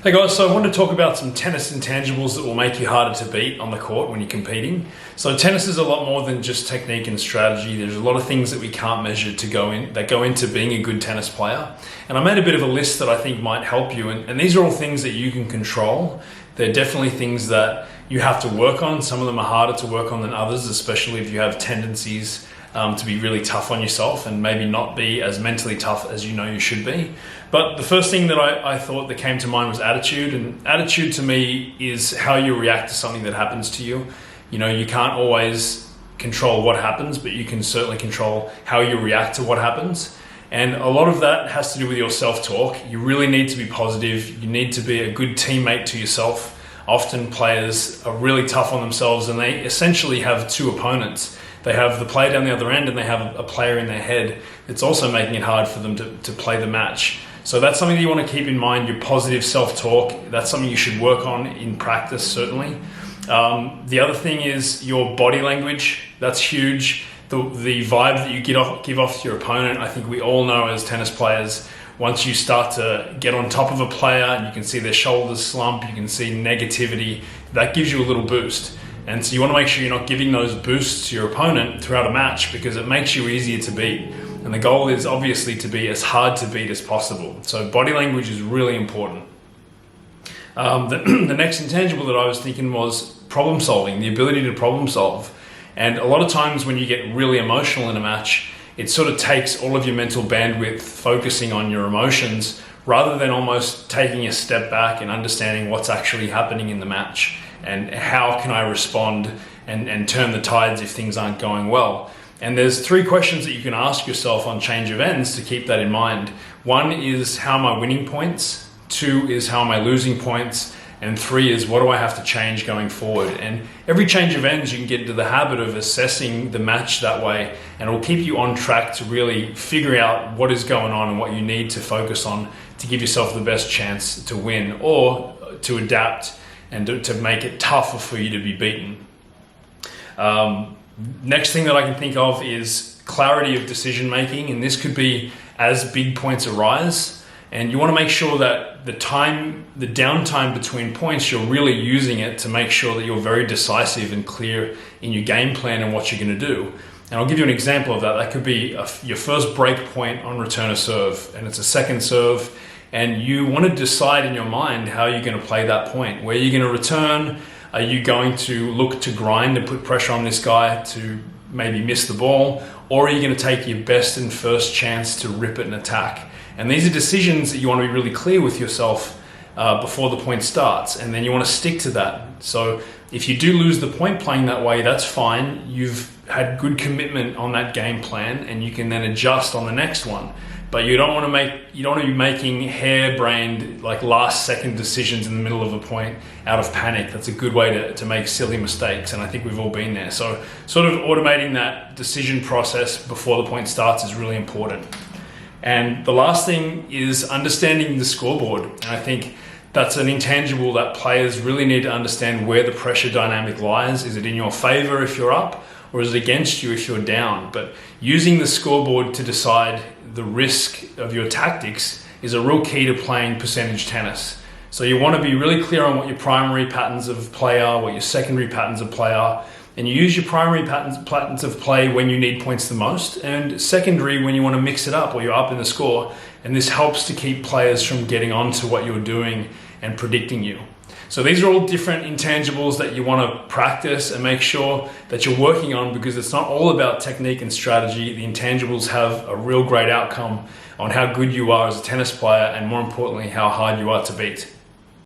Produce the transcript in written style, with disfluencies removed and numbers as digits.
Hey guys, so I wanted to talk about some tennis intangibles that will make you harder to beat on the court when you're competing. So tennis is a lot more than just technique and strategy. There's a lot of things that we can't measure that go into being a good tennis player. And I made a bit of a list that I think might help you. And these are all things that you can control. They're definitely things that you have to work on. Some of them are harder to work on than others, especially if you have tendencies to be really tough on yourself and maybe not be as mentally tough as you know you should be. But the first thing that I thought that came to mind was attitude. And attitude to me is how you react to something that happens to you. You know, you can't always control what happens, but you can certainly control how you react to what happens. And a lot of that has to do with your self-talk. You really need to be positive. You need to be a good teammate to yourself. Often players are really tough on themselves and they essentially have two opponents. They have the player down the other end and they have a player in their head. It's also making it hard for them to play the match. So that's something that you want to keep in mind, your positive self-talk. That's something you should work on in practice, certainly. The other thing is your body language. That's huge. The vibe that you give off to your opponent. I think we all know as tennis players, once you start to get on top of a player and you can see their shoulders slump, you can see negativity, that gives you a little boost. And so you want to make sure you're not giving those boosts to your opponent throughout a match because it makes you easier to beat. And the goal is obviously to be as hard to beat as possible. So body language is really important. The next intangible that I was thinking was problem solving, the ability to problem solve. And a lot of times when you get really emotional in a match, it sort of takes all of your mental bandwidth focusing on your emotions rather than almost taking a step back and understanding what's actually happening in the match and how can I respond and turn the tides if things aren't going well. And there's three questions that you can ask yourself on change of ends to keep that in mind. One is, how am I winning points? Two is, how am I losing points? And three is, what do I have to change going forward? And every change of ends, you can get into the habit of assessing the match that way, and it will keep you on track to really figure out what is going on and what you need to focus on to give yourself the best chance to win or to adapt and to make it tougher for you to be beaten. Next thing that I can think of is clarity of decision making, and this could be as big points arise. And you want to make sure that the downtime between points, you're really using it to make sure that you're very decisive and clear in your game plan and what you're going to do. And I'll give you an example of that. That could be your first break point on return of serve, and it's a second serve, and you want to decide in your mind how you're going to play that point, where you're going to return. Are you going to look to grind and put pressure on this guy to maybe miss the ball, or are you going to take your best and first chance to rip it and attack? And these are decisions that you want to be really clear with yourself before the point starts, and then you want to stick to that. So if you do lose the point playing that way, that's fine. You've had good commitment on that game plan, and you can then adjust on the next one. But you don't want to be making harebrained, like last-second decisions in the middle of a point out of panic. That's a good way to make silly mistakes, and I think we've all been there. So sort of automating that decision process before the point starts is really important. And the last thing is understanding the scoreboard. And I think that's an intangible that players really need to understand where the pressure dynamic lies. Is it in your favor if you're up, or is it against you if you're down? But using the scoreboard to decide the risk of your tactics is a real key to playing percentage tennis. So you want to be really clear on what your primary patterns of play are, what your secondary patterns of play are, and you use your primary patterns of play when you need points the most, and secondary when you want to mix it up or you're up in the score. And this helps to keep players from getting onto what you're doing and predicting you. So these are all different intangibles that you want to practice and make sure that you're working on, because it's not all about technique and strategy. The intangibles have a real great outcome on how good you are as a tennis player, and more importantly, how hard you are to beat.